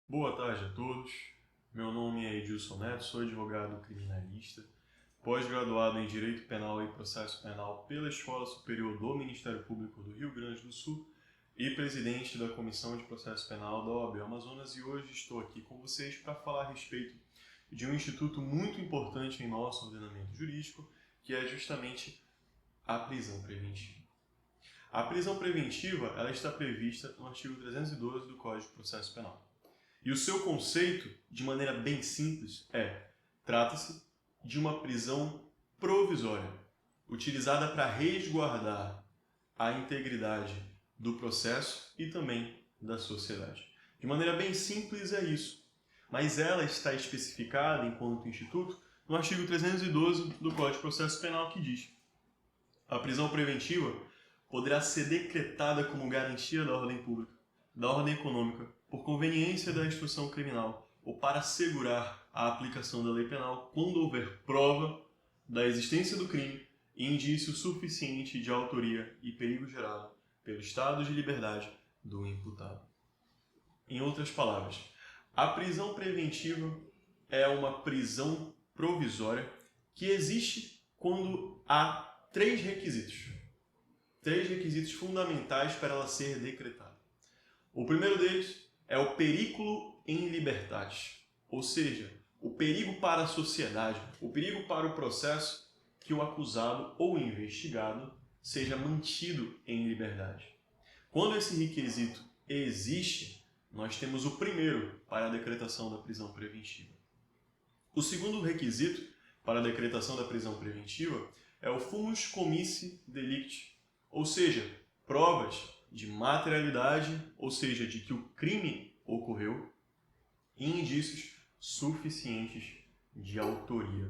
Boa tarde a todos. Meu nome é Edilson Neto, sou advogado criminalista, pós-graduado em Direito Penal e Processo Penal pela Escola Superior do Ministério Público do Rio Grande do Sul e presidente da Comissão de Processo Penal da OAB Amazonas, e hoje estou aqui com vocês para falar a respeito de um instituto muito importante em nosso ordenamento jurídico, que é justamente a prisão preventiva. A prisão preventiva ela está prevista no artigo 312 do Código de Processo Penal. E o seu conceito, de maneira bem simples, trata-se de uma prisão provisória, utilizada para resguardar a integridade do processo e também da sociedade. De maneira bem simples é isso, mas ela está especificada enquanto instituto no artigo 312 do Código de Processo Penal, que diz: a prisão preventiva poderá ser decretada como garantia da ordem pública, da ordem econômica, por conveniência da instrução criminal ou para assegurar a aplicação da lei penal quando houver prova da existência do crime e indício suficiente de autoria e perigo gerado pelo estado de liberdade do imputado. Em outras palavras, a prisão preventiva é uma prisão provisória que existe quando há três requisitos fundamentais para ela ser decretada. O primeiro deles é o periculo in libertatis, ou seja, o perigo para a sociedade, o perigo para o processo que o acusado ou o investigado seja mantido em liberdade. Quando esse requisito existe, nós temos o primeiro para a decretação da prisão preventiva. O segundo requisito para a decretação da prisão preventiva é o fumus comissi delicti, ou seja, provas de materialidade, ou seja, de que o crime ocorreu, e indícios suficientes de autoria.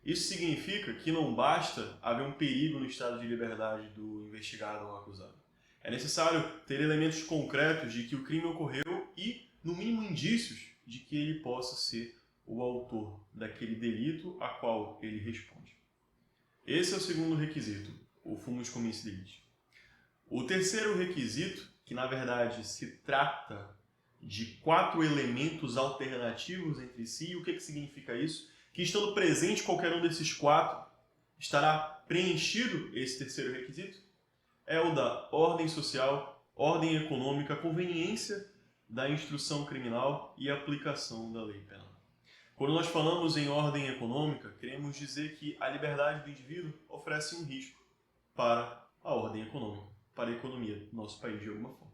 Isso significa que não basta haver um perigo no estado de liberdade do investigado ou acusado. É necessário ter elementos concretos de que o crime ocorreu e, no mínimo, indícios de que ele possa ser o autor daquele delito a qual ele responde. Esse é o segundo requisito, o fumus comissi delicti. O terceiro requisito, que na verdade se trata de 4 elementos alternativos entre si, e o que significa isso? Que estando presente qualquer um desses 4, estará preenchido esse terceiro requisito? É o da ordem social, ordem econômica, conveniência da instrução criminal e aplicação da lei penal. Quando nós falamos em ordem econômica, queremos dizer que a liberdade do indivíduo oferece um risco para a ordem econômica, para a economia do nosso país de alguma forma.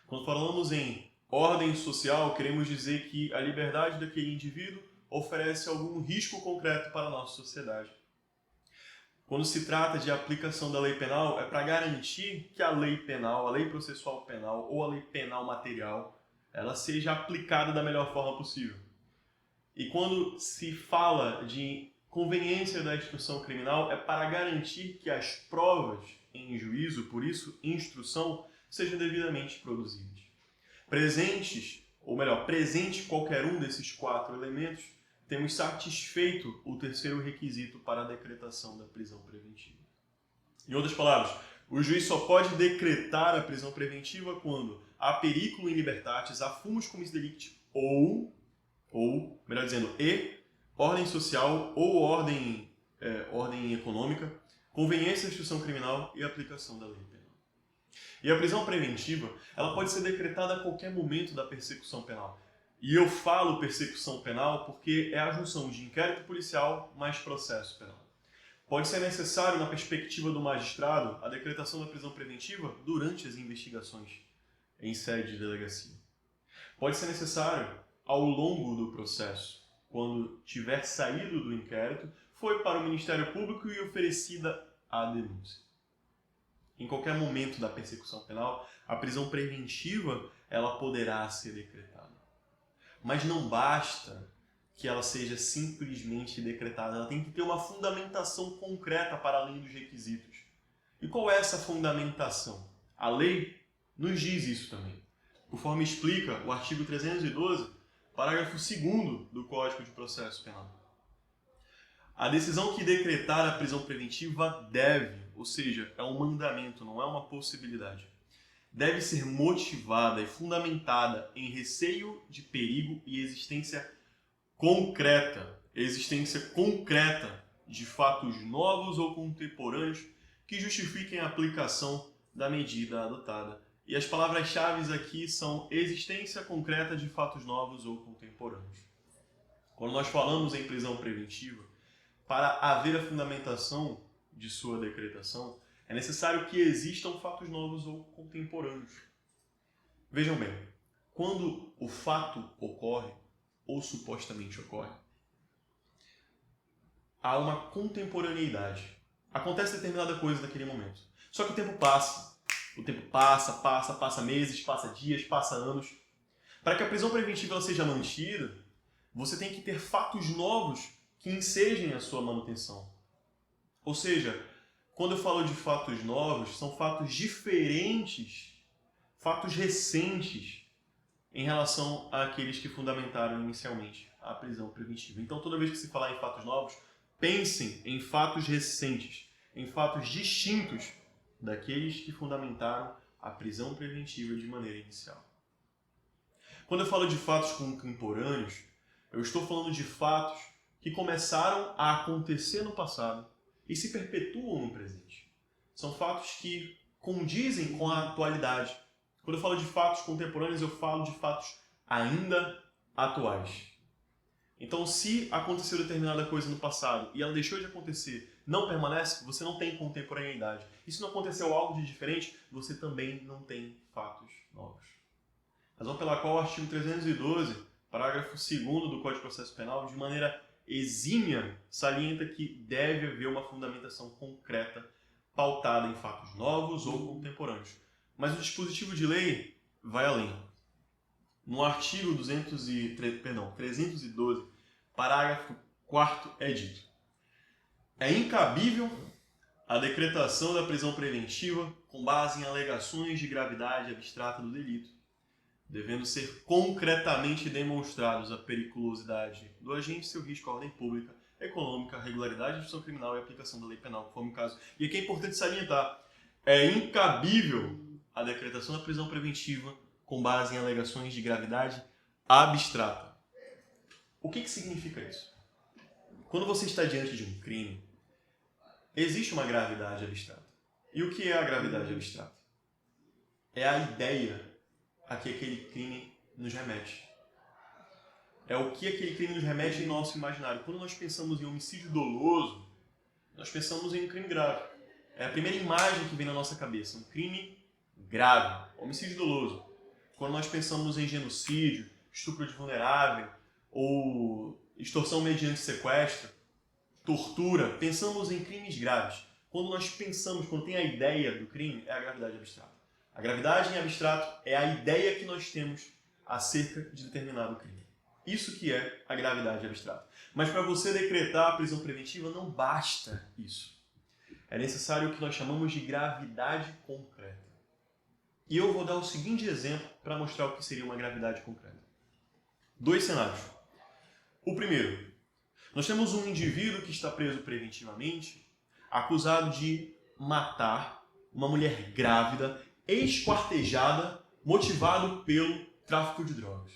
Quando falamos em ordem social, queremos dizer que a liberdade daquele indivíduo oferece algum risco concreto para a nossa sociedade. Quando se trata de aplicação da lei penal, é para garantir que a lei penal, a lei processual penal ou a lei penal material, ela seja aplicada da melhor forma possível. E quando se fala de conveniência da instrução criminal, é para garantir que as provas em juízo, por isso instrução, sejam devidamente produzidas. Presente qualquer um desses 4 elementos, temos satisfeito o terceiro requisito para a decretação da prisão preventiva. Em outras palavras, o juiz só pode decretar a prisão preventiva quando há periculo in libertatis, há fumus comissi delicti ou, melhor dizendo, ordem social ou ordem econômica, conveniência da instrução criminal e aplicação da lei penal. E a prisão preventiva, ela pode ser decretada a qualquer momento da persecução penal. E eu falo persecução penal porque é a junção de inquérito policial mais processo penal. Pode ser necessário, na perspectiva do magistrado, a decretação da prisão preventiva durante as investigações em sede de delegacia. Pode ser necessário ao longo do processo, quando tiver saído do inquérito, foi para o Ministério Público e oferecida a denúncia. Em qualquer momento da persecução penal, a prisão preventiva ela poderá ser decretada. Mas não basta que ela seja simplesmente decretada, ela tem que ter uma fundamentação concreta para além dos requisitos. E qual é essa fundamentação? A lei nos diz isso também. Conforme explica o artigo 312, parágrafo 2º do Código de Processo Penal. A decisão que decretar a prisão preventiva deve, ou seja, é um mandamento, não é uma possibilidade, deve ser motivada e fundamentada em receio de perigo e existência concreta de fatos novos ou contemporâneos que justifiquem a aplicação da medida adotada. E as palavras-chave aqui são existência concreta de fatos novos ou contemporâneos. Quando nós falamos em prisão preventiva, para haver a fundamentação de sua decretação, é necessário que existam fatos novos ou contemporâneos. Vejam bem, quando o fato ocorre, ou supostamente ocorre, há uma contemporaneidade. Acontece determinada coisa naquele momento. Só que o tempo passa. O tempo passa meses, passa dias, passa anos. Para que a prisão preventiva ela seja mantida, você tem que ter fatos novos que ensejem a sua manutenção. Ou seja, quando eu falo de fatos novos, são fatos diferentes, fatos recentes, em relação àqueles que fundamentaram inicialmente a prisão preventiva. Então, toda vez que se falar em fatos novos, pensem em fatos recentes, em fatos distintos daqueles que fundamentaram a prisão preventiva de maneira inicial. Quando eu falo de fatos contemporâneos, eu estou falando de fatos que começaram a acontecer no passado e se perpetuam no presente. São fatos que condizem com a atualidade. Quando eu falo de fatos contemporâneos, eu falo de fatos ainda atuais. Então, se aconteceu determinada coisa no passado e ela deixou de acontecer, não permanece, você não tem contemporaneidade. E se não aconteceu algo de diferente, você também não tem fatos novos. Razão pela qual o artigo 312, parágrafo 2º do Código de Processo Penal, de maneira exímia, salienta que deve haver uma fundamentação concreta pautada em fatos novos ou contemporâneos. Mas o dispositivo de lei vai além. No artigo 312, parágrafo 4º é dito: é incabível a decretação da prisão preventiva com base em alegações de gravidade abstrata do delito, devendo ser concretamente demonstrados a periculosidade do agente, seu risco à ordem pública, econômica, regularidade da instituição criminal e aplicação da lei penal, conforme o caso. E aqui é importante salientar: é incabível a decretação da prisão preventiva com base em alegações de gravidade abstrata. O que significa isso? Quando você está diante de um crime, existe uma gravidade abstrata. E o que é a gravidade abstrata? É a ideia a que aquele crime nos remete. É o que aquele crime nos remete em nosso imaginário. Quando nós pensamos em homicídio doloso, nós pensamos em um crime grave. É a primeira imagem que vem na nossa cabeça, um crime grave, homicídio doloso. Quando nós pensamos em genocídio, estupro de vulnerável ou extorsão mediante sequestro, tortura, pensamos em crimes graves. Quando nós pensamos, quando tem a ideia do crime, é a gravidade abstrata. A gravidade em abstrato é a ideia que nós temos acerca de determinado crime. Isso que é a gravidade abstrata. Mas para você decretar a prisão preventiva não basta isso. É necessário o que nós chamamos de gravidade concreta. E eu vou dar o seguinte exemplo para mostrar o que seria uma gravidade concreta. 2 cenários. O primeiro, nós temos um indivíduo que está preso preventivamente, acusado de matar uma mulher grávida, esquartejada, motivado pelo tráfico de drogas.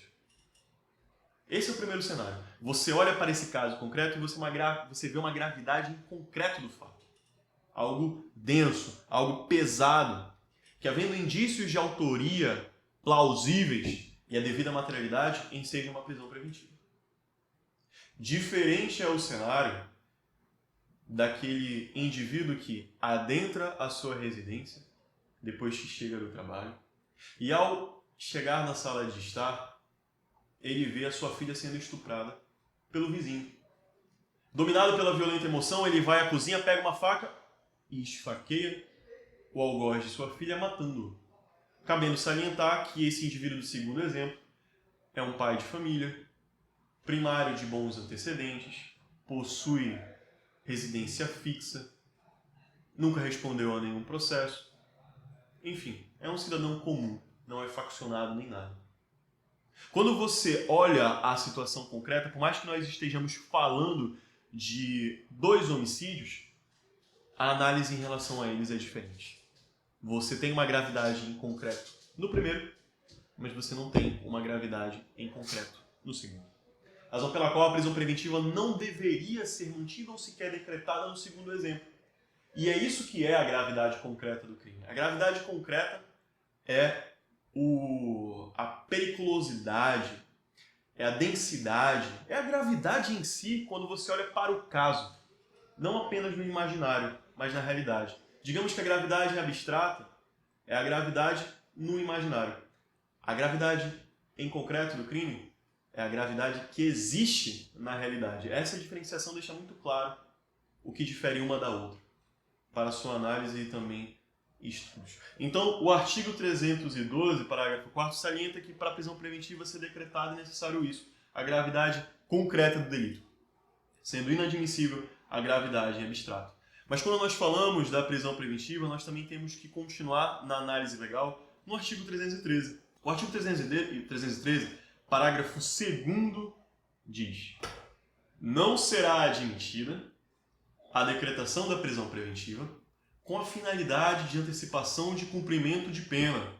Esse é o primeiro cenário. Você olha para esse caso concreto e você vê uma gravidade em concreto do fato. Algo denso, algo pesado, que havendo indícios de autoria plausíveis e a devida materialidade, enseja uma prisão preventiva. Diferente é o cenário daquele indivíduo que adentra a sua residência, depois que chega do trabalho, e ao chegar na sala de estar, ele vê a sua filha sendo estuprada pelo vizinho. Dominado pela violenta emoção, ele vai à cozinha, pega uma faca e esfaqueia o algoz de sua filha, matando-o. Cabendo salientar que esse indivíduo do segundo exemplo é um pai de família, primário de bons antecedentes, possui residência fixa, nunca respondeu a nenhum processo. Enfim, é um cidadão comum, não é faccionado nem nada. Quando você olha a situação concreta, por mais que nós estejamos falando de 2 homicídios, a análise em relação a eles é diferente. você tem uma gravidade em concreto no primeiro, mas você não tem uma gravidade em concreto no segundo. Razão pela qual a prisão preventiva não deveria ser mantida ou sequer decretada no segundo exemplo. E é isso que é a gravidade concreta do crime. A gravidade concreta é a periculosidade, é a densidade, é a gravidade em si quando você olha para o caso. Não apenas no imaginário, mas na realidade. Digamos que a gravidade abstrata é a gravidade no imaginário. A gravidade em concreto do crime é a gravidade que existe na realidade. Essa diferenciação deixa muito claro o que difere uma da outra, para a sua análise e também estudos. Então, o artigo 312, parágrafo 4º, salienta que para a prisão preventiva ser decretada é necessário isso, a gravidade concreta do delito, sendo inadmissível a gravidade abstrata. Mas quando nós falamos da prisão preventiva, nós também temos que continuar na análise legal no artigo 313. O artigo 313, parágrafo 2º, diz: não será admitida a decretação da prisão preventiva com a finalidade de antecipação de cumprimento de pena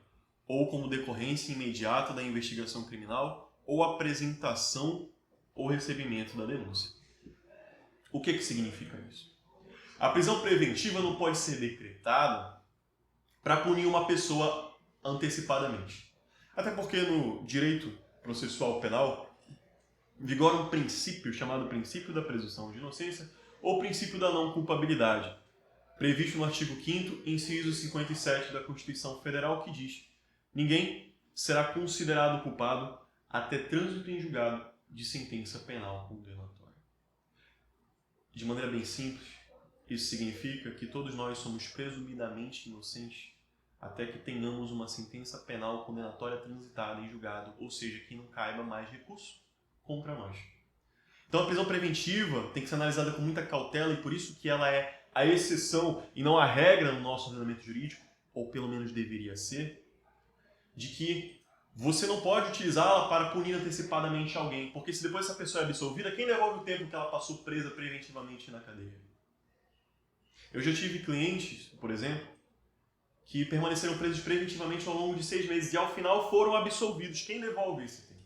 ou como decorrência imediata da investigação criminal ou apresentação ou recebimento da denúncia. O que significa isso? A prisão preventiva não pode ser decretada para punir uma pessoa antecipadamente. Até porque no direito processual penal vigora um princípio chamado princípio da presunção de inocência ou princípio da não culpabilidade, previsto no artigo 5º, inciso 57 da Constituição Federal, que diz: ninguém será considerado culpado até trânsito em julgado de sentença penal condenatória. De maneira bem simples, isso significa que todos nós somos presumidamente inocentes até que tenhamos uma sentença penal condenatória transitada em julgado, ou seja, que não caiba mais recurso contra nós. Então a prisão preventiva tem que ser analisada com muita cautela e por isso que ela é a exceção e não a regra no nosso ordenamento jurídico, ou pelo menos deveria ser, de que você não pode utilizá-la para punir antecipadamente alguém, porque se depois essa pessoa é absolvida, quem devolve o tempo que ela passou presa preventivamente na cadeia? Eu já tive clientes, por exemplo, que permaneceram presos preventivamente ao longo de 6 meses e ao final foram absolvidos. Quem devolve esse tempo?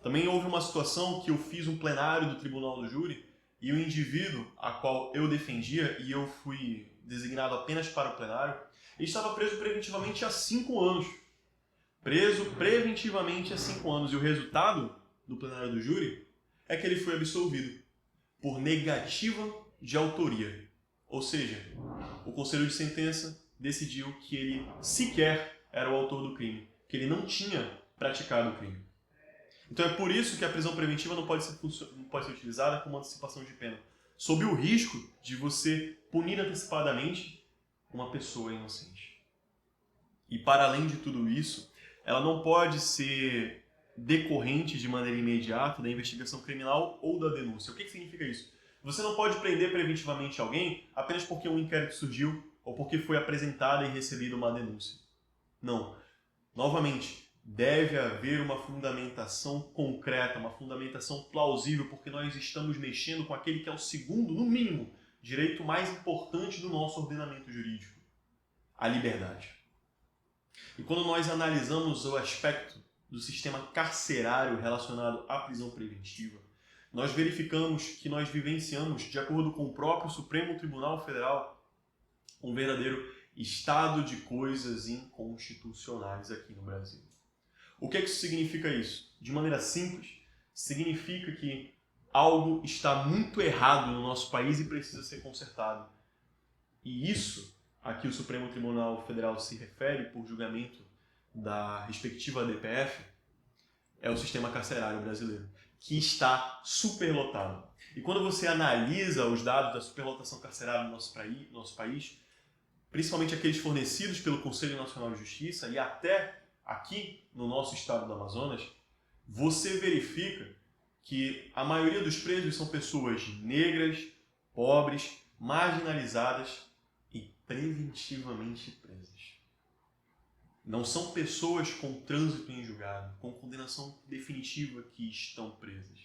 Também houve uma situação que eu fiz um plenário do Tribunal do Júri e o indivíduo a qual eu defendia, e eu fui designado apenas para o plenário, ele estava preso preventivamente há 5 anos. Preso preventivamente há 5 anos. E o resultado do plenário do júri é que ele foi absolvido por negativa de autoria. Ou seja, o conselho de sentença decidiu que ele sequer era o autor do crime, que ele não tinha praticado o crime. Então é por isso que a prisão preventiva não pode ser utilizada como antecipação de pena, sob o risco de você punir antecipadamente uma pessoa inocente. E para além de tudo isso, ela não pode ser decorrente de maneira imediata da investigação criminal ou da denúncia. O que significa isso? Você não pode prender preventivamente alguém apenas porque um inquérito surgiu ou porque foi apresentada e recebida uma denúncia. Não. Novamente, deve haver uma fundamentação concreta, uma fundamentação plausível, porque nós estamos mexendo com aquele que é o segundo, no mínimo, direito mais importante do nosso ordenamento jurídico: a liberdade. E quando nós analisamos o aspecto do sistema carcerário relacionado à prisão preventiva, nós verificamos que nós vivenciamos, de acordo com o próprio Supremo Tribunal Federal, um verdadeiro estado de coisas inconstitucionais aqui no Brasil. O que isso significa isso? De maneira simples, significa que algo está muito errado no nosso país e precisa ser consertado. E isso, a que o Supremo Tribunal Federal se refere por julgamento da respectiva DPF, é o sistema carcerário brasileiro, que está superlotado. E quando você analisa os dados da superlotação carcerária no nosso país, principalmente aqueles fornecidos pelo Conselho Nacional de Justiça e até aqui no nosso estado do Amazonas, você verifica que a maioria dos presos são pessoas negras, pobres, marginalizadas e preventivamente presas. Não são pessoas com trânsito em julgado, com condenação definitiva que estão presas.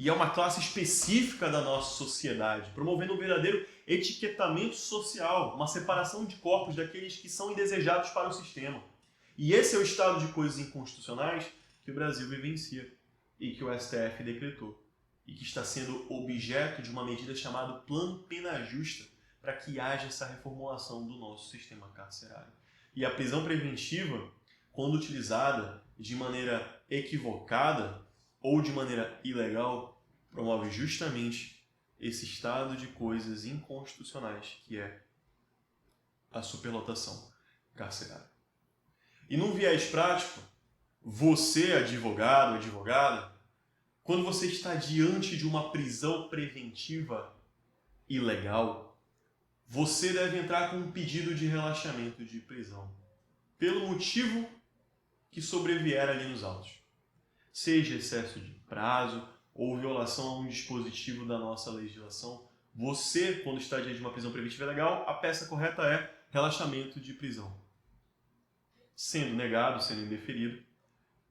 e é uma classe específica da nossa sociedade, promovendo um verdadeiro etiquetamento social, uma separação de corpos daqueles que são indesejados para o sistema. E esse é o estado de coisas inconstitucionais que o Brasil vivencia e que o STF decretou, e que está sendo objeto de uma medida chamada Plano Pena Justa, para que haja essa reformulação do nosso sistema carcerário. E a prisão preventiva, quando utilizada de maneira equivocada ou de maneira ilegal, promove justamente esse estado de coisas inconstitucionais, que é a superlotação carcerária. E num viés prático, você, advogado ou advogada, quando você está diante de uma prisão preventiva ilegal, você deve entrar com um pedido de relaxamento de prisão, pelo motivo que sobrevier ali nos autos. Seja excesso de prazo ou violação a um dispositivo da nossa legislação, você, quando está diante de uma prisão preventiva ilegal, a peça correta é relaxamento de prisão. Sendo negado, sendo indeferido,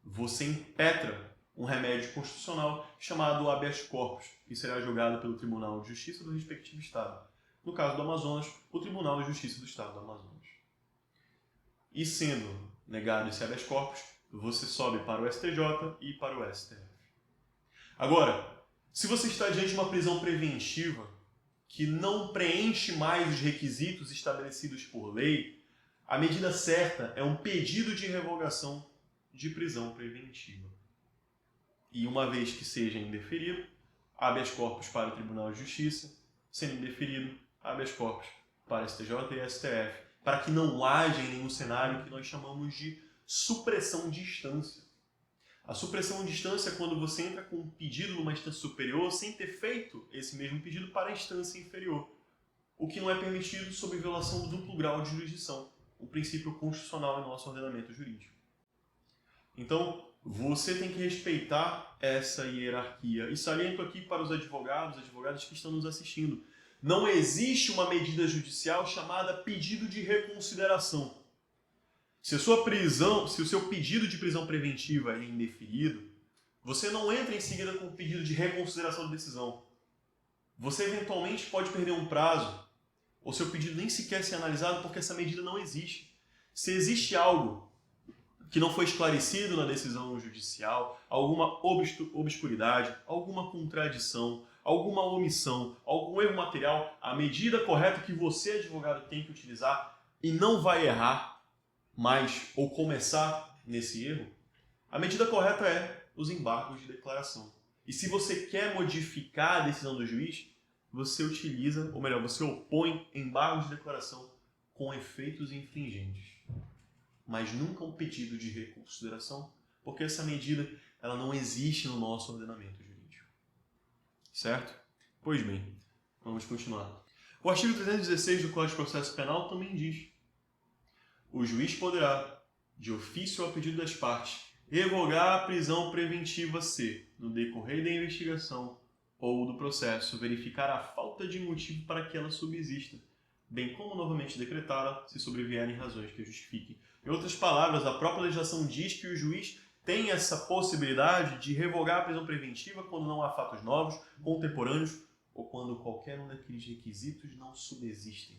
você impetra um remédio constitucional chamado habeas corpus, que será julgado pelo Tribunal de Justiça do respectivo Estado. No caso do Amazonas, o Tribunal de Justiça do Estado do Amazonas. E sendo negado esse habeas corpus, você sobe para o STJ e para o STF. Agora, se você está diante de uma prisão preventiva que não preenche mais os requisitos estabelecidos por lei, a medida certa é um pedido de revogação de prisão preventiva. E uma vez que seja indeferido, habeas corpus para o Tribunal de Justiça, sendo indeferido, habeas corpus para STJ e STF, para que não haja em nenhum cenário que nós chamamos de supressão de instância. A supressão de instância é quando você entra com um pedido numa instância superior sem ter feito esse mesmo pedido para a instância inferior, o que não é permitido sob violação do duplo grau de jurisdição, um princípio constitucional em nosso ordenamento jurídico. Então, você tem que respeitar essa hierarquia. E saliento aqui para os advogadas que estão nos assistindo. Não existe uma medida judicial chamada pedido de reconsideração. Se o seu pedido de prisão preventiva é indeferido, você não entra em seguida com o pedido de reconsideração da decisão. Você eventualmente pode perder um prazo, ou seu pedido nem sequer ser analisado porque essa medida não existe. Se existe algo que não foi esclarecido na decisão judicial, alguma obscuridade, alguma contradição, alguma omissão, algum erro material, a medida correta que você, advogado, tem que utilizar e não vai errar mais ou começar nesse erro, a medida correta é os embargos de declaração. E se você quer modificar a decisão do juiz, você utiliza, ou melhor, você opõe embargos de declaração com efeitos infringentes. Mas nunca um pedido de reconsideração, porque essa medida ela não existe no nosso ordenamento jurídico. Certo? Pois bem, vamos continuar. O artigo 316 do Código de Processo Penal também diz: o juiz poderá, de ofício ou a pedido das partes, revogar a prisão preventiva se, no decorrer da investigação ou do processo, verificar a falta de motivo para que ela subsista, bem como novamente decretada, se sobrevierem razões que a justifiquem. Em outras palavras, a própria legislação diz que o juiz tem essa possibilidade de revogar a prisão preventiva quando não há fatos novos, contemporâneos, ou quando qualquer um daqueles requisitos não subsistem,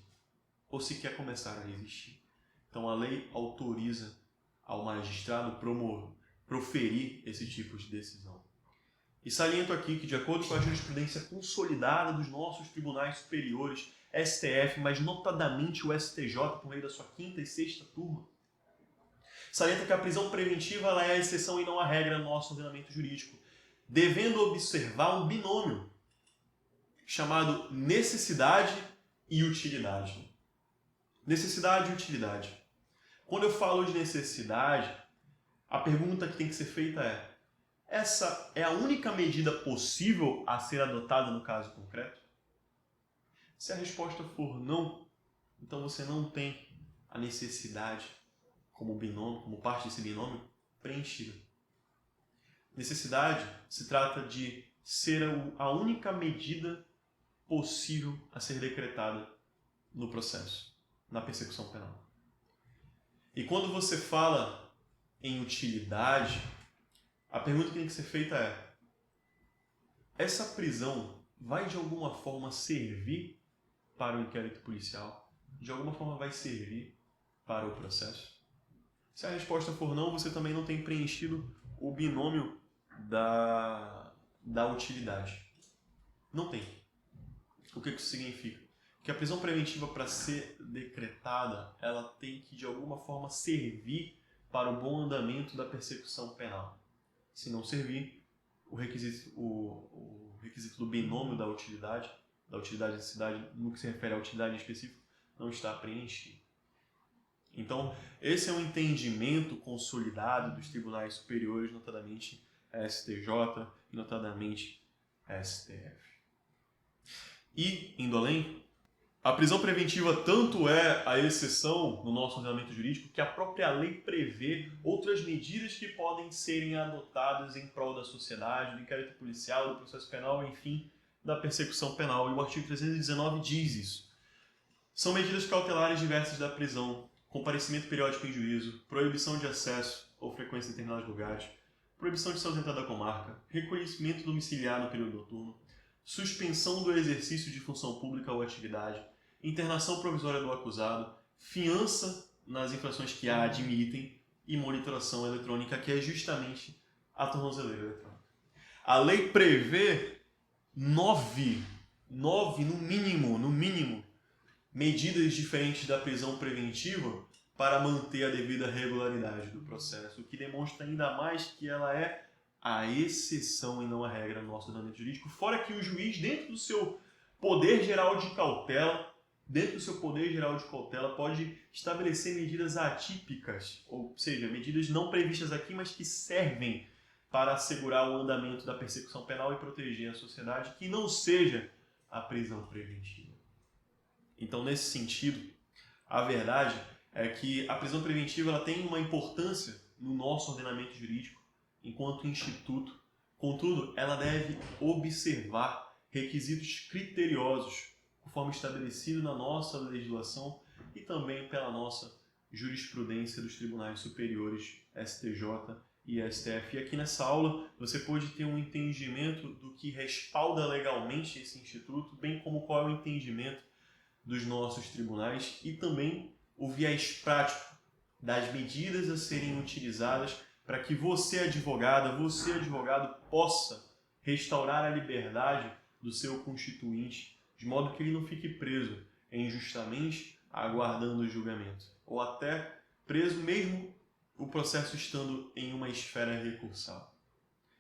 ou sequer começar a existir. Então a lei autoriza ao magistrado proferir esse tipo de decisão. E saliento aqui que, de acordo com a jurisprudência consolidada dos nossos tribunais superiores, STF, mas notadamente o STJ, por meio da sua 5ª e 6ª turma, salienta que a prisão preventiva ela é a exceção e não a regra no nosso ordenamento jurídico, devendo observar um binômio chamado necessidade e utilidade. Necessidade e utilidade. Quando eu falo de necessidade, a pergunta que tem que ser feita é: essa é a única medida possível a ser adotada no caso concreto? Se a resposta for não, então você não tem a necessidade como binômio, como parte desse binômio, preenchida. Necessidade se trata de ser a única medida possível a ser decretada no processo, na persecução penal. E quando você fala em utilidade, a pergunta que tem que ser feita é: essa prisão vai de alguma forma servir para o inquérito policial? De alguma forma vai servir para o processo? Se a resposta for não, você também não tem preenchido o binômio da utilidade. Não tem. O que isso significa? Que a prisão preventiva, para ser decretada, ela tem que de alguma forma servir para o bom andamento da persecução penal. Se não servir, o requisito do binômio da utilidade e necessidade, no que se refere à utilidade em específico, não está preenchido. Então, esse é um entendimento consolidado dos tribunais superiores, notadamente STJ e notadamente STF. E, indo além, a prisão preventiva tanto é a exceção no nosso ordenamento jurídico que a própria lei prevê outras medidas que podem serem adotadas em prol da sociedade, do inquérito policial, do processo penal, enfim, da persecução penal. E o artigo 319 diz isso. São medidas cautelares diversas da prisão: comparecimento periódico em juízo, proibição de acesso ou frequência em determinados lugares, proibição de se ausentar da comarca, reconhecimento domiciliar no período noturno, suspensão do exercício de função pública ou atividade, internação provisória do acusado, fiança nas infrações que a admitem e monitoração eletrônica, que é justamente a tornozeleira eletrônica. A lei prevê nove no mínimo, medidas diferentes da prisão preventiva para manter a devida regularidade do processo, o que demonstra ainda mais que ela é a exceção e não a regra no nosso ordenamento jurídico, fora que o juiz, dentro do seu poder geral de cautela, pode estabelecer medidas atípicas, ou seja, medidas não previstas aqui, mas que servem para assegurar o andamento da persecução penal e proteger a sociedade, que não seja a prisão preventiva. Então, nesse sentido, a verdade é que a prisão preventiva ela tem uma importância no nosso ordenamento jurídico enquanto instituto. Contudo, ela deve observar requisitos criteriosos, conforme estabelecido na nossa legislação e também pela nossa jurisprudência dos tribunais superiores STJ e STF. E aqui nessa aula você pode ter um entendimento do que respalda legalmente esse instituto, bem como qual é o entendimento dos nossos tribunais e também o viés prático das medidas a serem utilizadas para que você, advogado, possa restaurar a liberdade do seu constituinte, de modo que ele não fique preso injustamente aguardando o julgamento, ou até preso mesmo o processo estando em uma esfera recursal.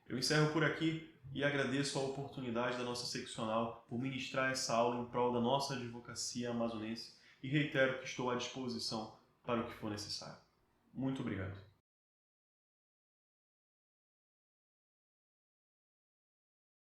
Eu encerro por aqui e agradeço a oportunidade da nossa seccional por ministrar essa aula em prol da nossa advocacia amazonense e reitero que estou à disposição para o que for necessário. Muito obrigado.